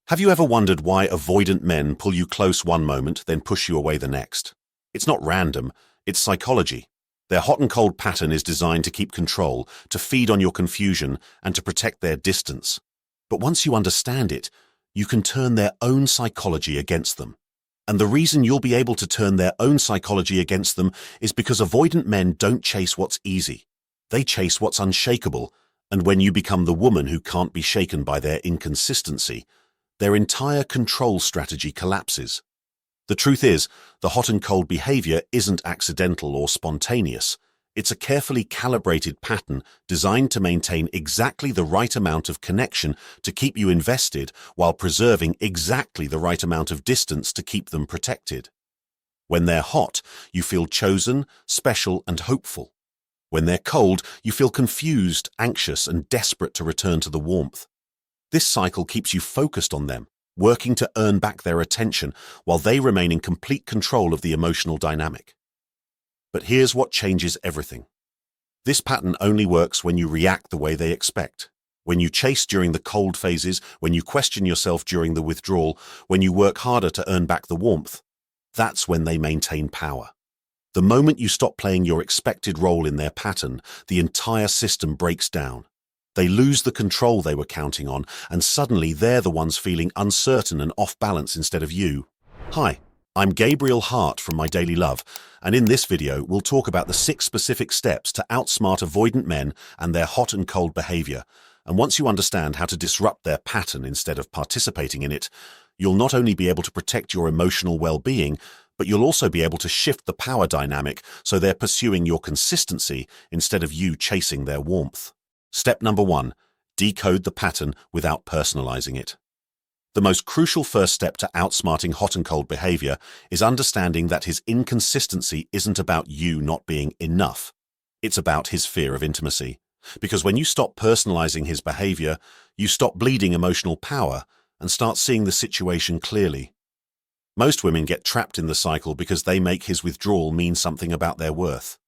Have you ever wondered why avoidant men pull you close one moment, then push you away the next? It's not random, it's psychology. Their hot and cold pattern is designed to keep control, to feed on your confusion, and to protect their distance. But once you understand it, you can turn their own psychology against them. And the reason you'll be able to turn their own psychology against them is because avoidant men don't chase what's easy. They chase what's unshakable, and when you become the woman who can't be shaken by their inconsistency, their entire control strategy collapses. The truth is, the hot and cold behavior isn't accidental or spontaneous. It's a carefully calibrated pattern designed to maintain exactly the right amount of connection to keep you invested while preserving exactly the right amount of distance to keep them protected. When they're hot, you feel chosen, special, and hopeful. When they're cold, you feel confused, anxious, and desperate to return to the warmth. This cycle keeps you focused on them, working to earn back their attention while they remain in complete control of the emotional dynamic. But here's what changes everything. This pattern only works when you react the way they expect. When you chase during the cold phases, when you question yourself during the withdrawal, when you work harder to earn back the warmth, that's when they maintain power. The moment you stop playing your expected role in their pattern, the entire system breaks down. They lose the control they were counting on, and suddenly they're the ones feeling uncertain and off balance instead of you. Hi, I'm Gabriel Hart from MyDailyLove, and in this video we'll talk about the 6 specific steps to outsmart avoidant men and their hot and cold behavior. And once you understand how to disrupt their pattern instead of participating in it, you'll not only be able to protect your emotional well-being, but you'll also be able to shift the power dynamic so they're pursuing your consistency instead of you chasing their warmth. Step number 1. Decode the pattern without personalizing it. The most crucial first step to outsmarting hot and cold behavior is understanding that his inconsistency isn't about you not being enough. It's about his fear of intimacy. Because when you stop personalizing his behavior, you stop bleeding emotional power and start seeing the situation clearly. Most women get trapped in the cycle because they make his withdrawal mean something about their worth.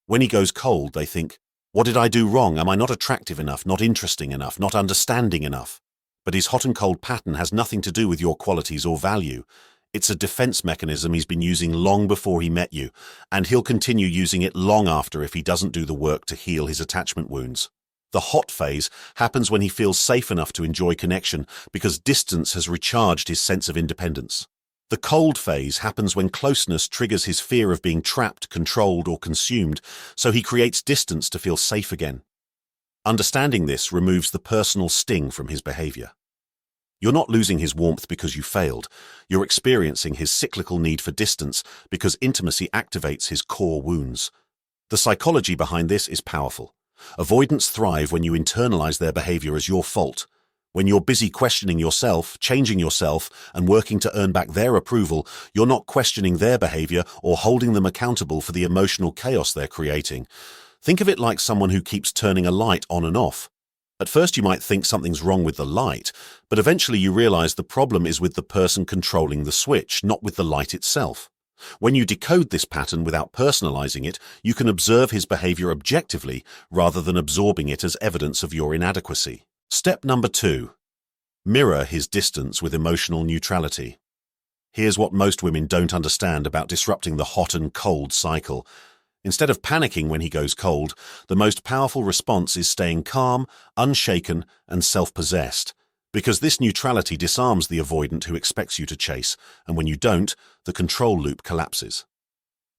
When he goes cold, they think, "What did I do wrong? Am I not attractive enough, not interesting enough, not understanding enough?" But his hot and cold pattern has nothing to do with your qualities or value. It's a defense mechanism he's been using long before he met you, and he'll continue using it long after if he doesn't do the work to heal his attachment wounds. The hot phase happens when he feels safe enough to enjoy connection because distance has recharged his sense of independence. The cold phase happens when closeness triggers his fear of being trapped, controlled, or consumed, so he creates distance to feel safe again. Understanding this removes the personal sting from his behavior. You're not losing his warmth because you failed. You're experiencing his cyclical need for distance because intimacy activates his core wounds. The psychology behind this is powerful. Avoidants thrive when you internalize their behavior as your fault. When you're busy questioning yourself, changing yourself, and working to earn back their approval, you're not questioning their behavior or holding them accountable for the emotional chaos they're creating. Think of it like someone who keeps turning a light on and off. At first you might think something's wrong with the light, but eventually you realize the problem is with the person controlling the switch, not with the light itself. When you decode this pattern without personalizing it, you can observe his behavior objectively rather than absorbing it as evidence of your inadequacy. Step number 2. Mirror his distance with emotional neutrality. Here's what most women don't understand about disrupting the hot and cold cycle. Instead of panicking when he goes cold, the most powerful response is staying calm, unshaken, and self-possessed, because this neutrality disarms the avoidant who expects you to chase, and when you don't, the control loop collapses.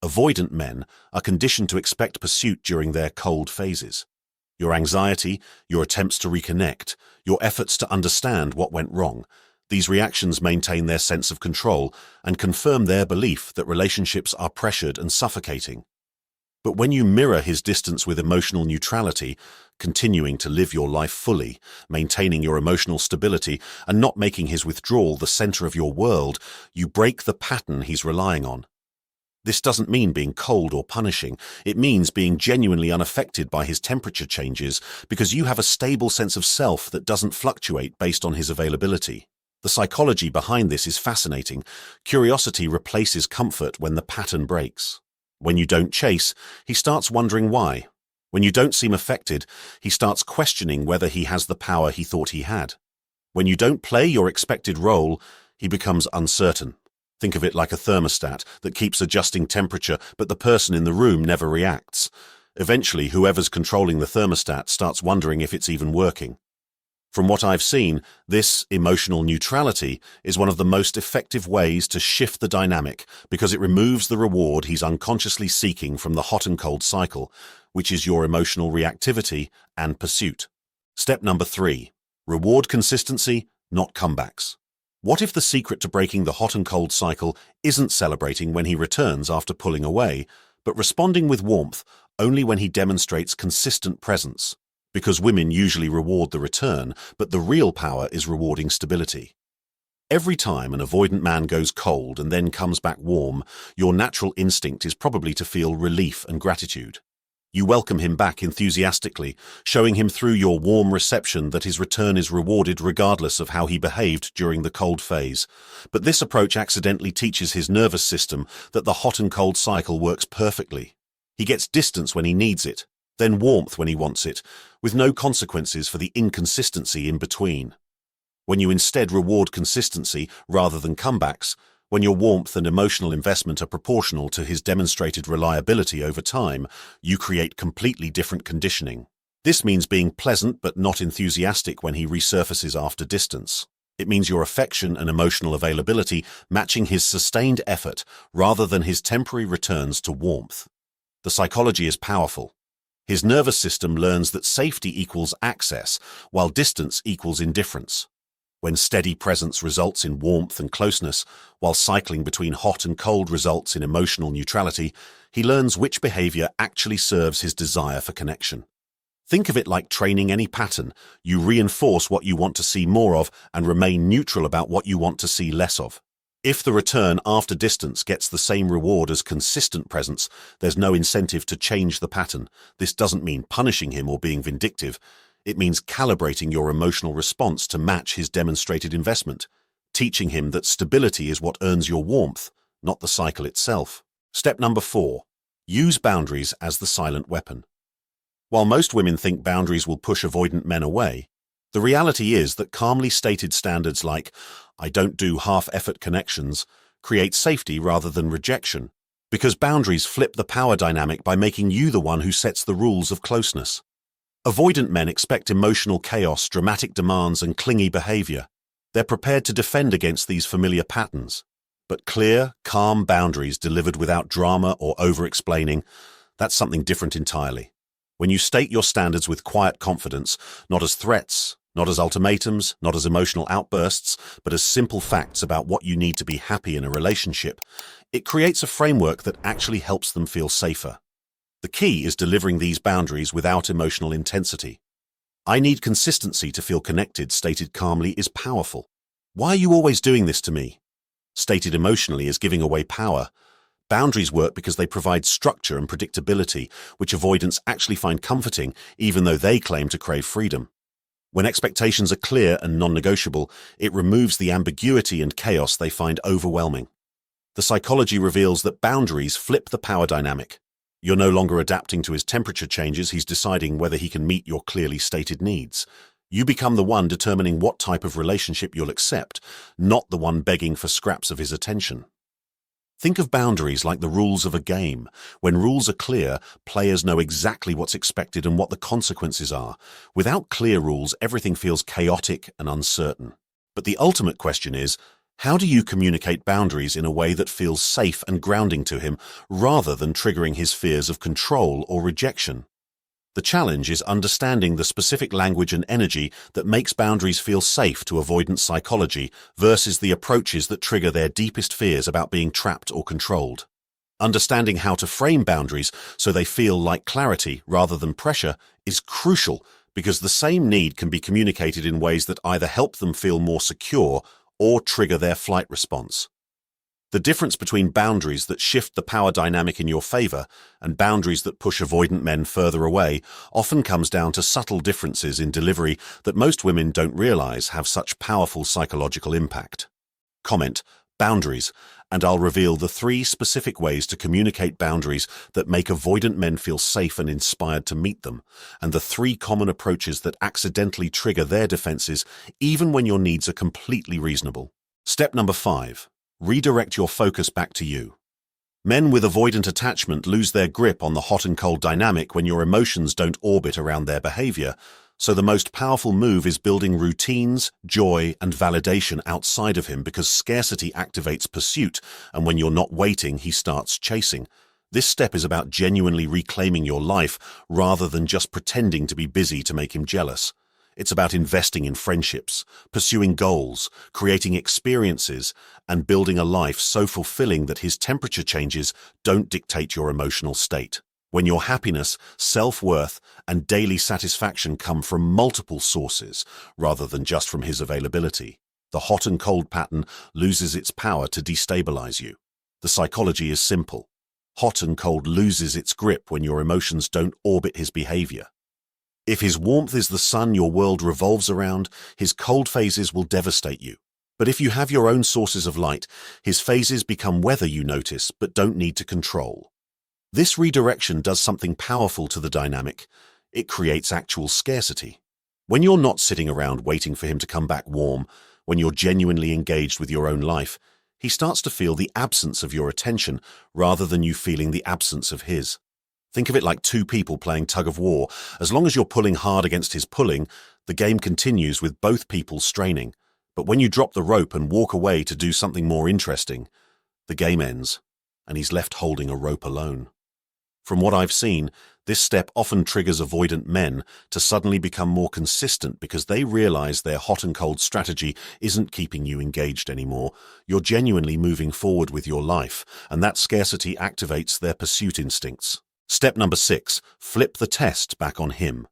Avoidant men are conditioned to expect pursuit during their cold phases. Your anxiety, your attempts to reconnect, your efforts to understand what went wrong, these reactions maintain their sense of control and confirm their belief that relationships are pressured and suffocating. But when you mirror his distance with emotional neutrality, continuing to live your life fully, maintaining your emotional stability, and not making his withdrawal the center of your world, you break the pattern he's relying on. This doesn't mean being cold or punishing. It means being genuinely unaffected by his temperature changes because you have a stable sense of self that doesn't fluctuate based on his availability. The psychology behind this is fascinating. Curiosity replaces comfort when the pattern breaks. When you don't chase, he starts wondering why. When you don't seem affected, he starts questioning whether he has the power he thought he had. When you don't play your expected role, he becomes uncertain. Think of it like a thermostat that keeps adjusting temperature, but the person in the room never reacts. Eventually, whoever's controlling the thermostat starts wondering if it's even working. From what I've seen, this emotional neutrality is one of the most effective ways to shift the dynamic because it removes the reward he's unconsciously seeking from the hot and cold cycle, which is your emotional reactivity and pursuit. Step number 3. Reward consistency, not comebacks. What if the secret to breaking the hot and cold cycle isn't celebrating when he returns after pulling away, but responding with warmth only when he demonstrates consistent presence? Because women usually reward the return, but the real power is rewarding stability. Every time an avoidant man goes cold and then comes back warm, your natural instinct is probably to feel relief and gratitude. You welcome him back enthusiastically, showing him through your warm reception that his return is rewarded regardless of how he behaved during the cold phase. But this approach accidentally teaches his nervous system that the hot and cold cycle works perfectly. He gets distance when he needs it, then warmth when he wants it, with no consequences for the inconsistency in between. When you instead reward consistency rather than comebacks, when your warmth and emotional investment are proportional to his demonstrated reliability over time, you create completely different conditioning. This means being pleasant but not enthusiastic when he resurfaces after distance. It means your affection and emotional availability matching his sustained effort rather than his temporary returns to warmth. The psychology is powerful. His nervous system learns that safety equals access, while distance equals indifference. When steady presence results in warmth and closeness, while cycling between hot and cold results in emotional neutrality, he learns which behavior actually serves his desire for connection. Think of it like training any pattern. You reinforce what you want to see more of and remain neutral about what you want to see less of. If the return after distance gets the same reward as consistent presence, there's no incentive to change the pattern. This doesn't mean punishing him or being vindictive. It means calibrating your emotional response to match his demonstrated investment, teaching him that stability is what earns your warmth, not the cycle itself. Step number 4. Use boundaries as the silent weapon. While most women think boundaries will push avoidant men away, the reality is that calmly stated standards like, "I don't do half-effort connections," create safety rather than rejection, because boundaries flip the power dynamic by making you the one who sets the rules of closeness. Avoidant men expect emotional chaos, dramatic demands, and clingy behavior. They're prepared to defend against these familiar patterns. But clear, calm boundaries delivered without drama or over-explaining, that's something different entirely. When you state your standards with quiet confidence, not as threats, not as ultimatums, not as emotional outbursts, but as simple facts about what you need to be happy in a relationship, it creates a framework that actually helps them feel safer. The key is delivering these boundaries without emotional intensity. "I need consistency to feel connected," stated calmly, is powerful. "Why are you always doing this to me?" stated emotionally, is giving away power. Boundaries work because they provide structure and predictability, which avoidants actually find comforting, even though they claim to crave freedom. When expectations are clear and non-negotiable, it removes the ambiguity and chaos they find overwhelming. The psychology reveals that boundaries flip the power dynamic. You're no longer adapting to his temperature changes, he's deciding whether he can meet your clearly stated needs. You become the one determining what type of relationship you'll accept, not the one begging for scraps of his attention. Think of boundaries like the rules of a game. When rules are clear, players know exactly what's expected and what the consequences are. Without clear rules, everything feels chaotic and uncertain. But the ultimate question is, how do you communicate boundaries in a way that feels safe and grounding to him, rather than triggering his fears of control or rejection? The challenge is understanding the specific language and energy that makes boundaries feel safe to avoidant psychology versus the approaches that trigger their deepest fears about being trapped or controlled. Understanding how to frame boundaries so they feel like clarity rather than pressure is crucial, because the same need can be communicated in ways that either help them feel more secure or trigger their flight response. The difference between boundaries that shift the power dynamic in your favor and boundaries that push avoidant men further away often comes down to subtle differences in delivery that most women don't realize have such powerful psychological impact. Comment: Boundaries, and I'll reveal the 3 specific ways to communicate boundaries that make avoidant men feel safe and inspired to meet them, and the 3 common approaches that accidentally trigger their defenses even when your needs are completely reasonable. Step number 5. Redirect your focus back to you. Men with avoidant attachment lose their grip on the hot and cold dynamic when your emotions don't orbit around their behavior, so the most powerful move is building routines, joy, and validation outside of him because scarcity activates pursuit, and when you're not waiting, he starts chasing. This step is about genuinely reclaiming your life rather than just pretending to be busy to make him jealous. It's about investing in friendships, pursuing goals, creating experiences, and building a life so fulfilling that his temperature changes don't dictate your emotional state. When your happiness, self-worth, and daily satisfaction come from multiple sources rather than just from his availability, the hot and cold pattern loses its power to destabilize you. The psychology is simple. Hot and cold loses its grip when your emotions don't orbit his behavior. If his warmth is the sun your world revolves around, his cold phases will devastate you. But if you have your own sources of light, his phases become weather you notice but don't need to control. This redirection does something powerful to the dynamic. It creates actual scarcity. When you're not sitting around waiting for him to come back warm, when you're genuinely engaged with your own life, he starts to feel the absence of your attention rather than you feeling the absence of his. Think of it like 2 people playing tug of war. As long as you're pulling hard against his pulling, the game continues with both people straining. But when you drop the rope and walk away to do something more interesting, the game ends, and he's left holding a rope alone. From what I've seen, this step often triggers avoidant men to suddenly become more consistent because they realize their hot and cold strategy isn't keeping you engaged anymore. You're genuinely moving forward with your life, and that scarcity activates their pursuit instincts. Step number 6. Flip the test back on him.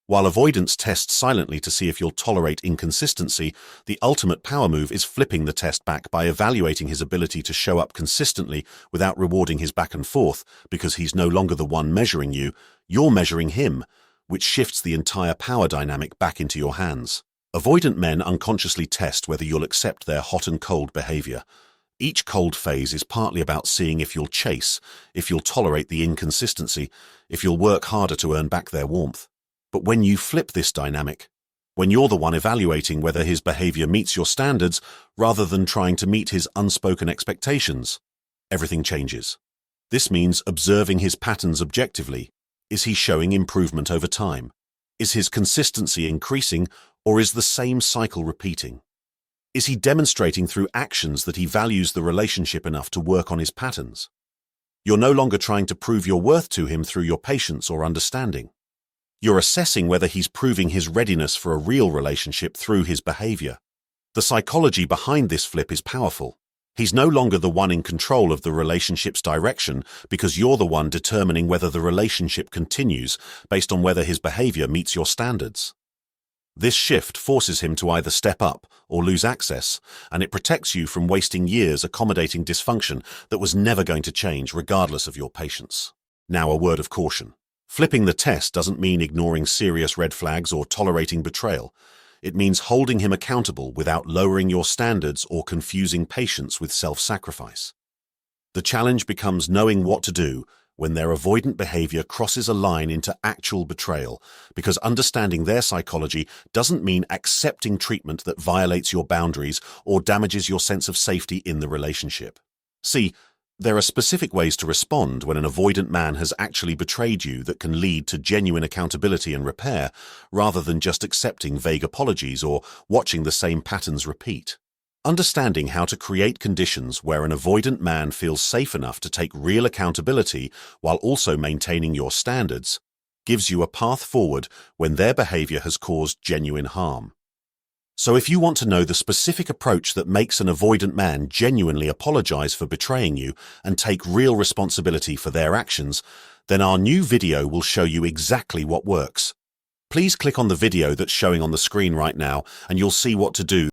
While avoidance tests silently to see if you'll tolerate inconsistency, the ultimate power move is flipping the test back by evaluating his ability to show up consistently without rewarding his back and forth, because he's no longer the one measuring you, you're measuring him, which shifts the entire power dynamic back into your hands. Avoidant men unconsciously test whether you'll accept their hot and cold behavior. Each cold phase is partly about seeing if you'll chase, if you'll tolerate the inconsistency, if you'll work harder to earn back their warmth. But when you flip this dynamic, when you're the one evaluating whether his behavior meets your standards rather than trying to meet his unspoken expectations, everything changes. This means observing his patterns objectively. Is he showing improvement over time? Is his consistency increasing, or is the same cycle repeating? Is he demonstrating through actions that he values the relationship enough to work on his patterns? You're no longer trying to prove your worth to him through your patience or understanding. You're assessing whether he's proving his readiness for a real relationship through his behavior. The psychology behind this flip is powerful. He's no longer the one in control of the relationship's direction because you're the one determining whether the relationship continues based on whether his behavior meets your standards. This shift forces him to either step up or lose access, and it protects you from wasting years accommodating dysfunction that was never going to change regardless of your patience. Now, a word of caution. Flipping the test doesn't mean ignoring serious red flags or tolerating betrayal. It means holding him accountable without lowering your standards or confusing patience with self-sacrifice. The challenge becomes knowing what to do when their avoidant behavior crosses a line into actual betrayal, because understanding their psychology doesn't mean accepting treatment that violates your boundaries or damages your sense of safety in the relationship. See, there are specific ways to respond when an avoidant man has actually betrayed you that can lead to genuine accountability and repair, rather than just accepting vague apologies or watching the same patterns repeat. Understanding how to create conditions where an avoidant man feels safe enough to take real accountability while also maintaining your standards gives you a path forward when their behavior has caused genuine harm. So if you want to know the specific approach that makes an avoidant man genuinely apologize for betraying you and take real responsibility for their actions, then our new video will show you exactly what works. Please click on the video that's showing on the screen right now and you'll see what to do.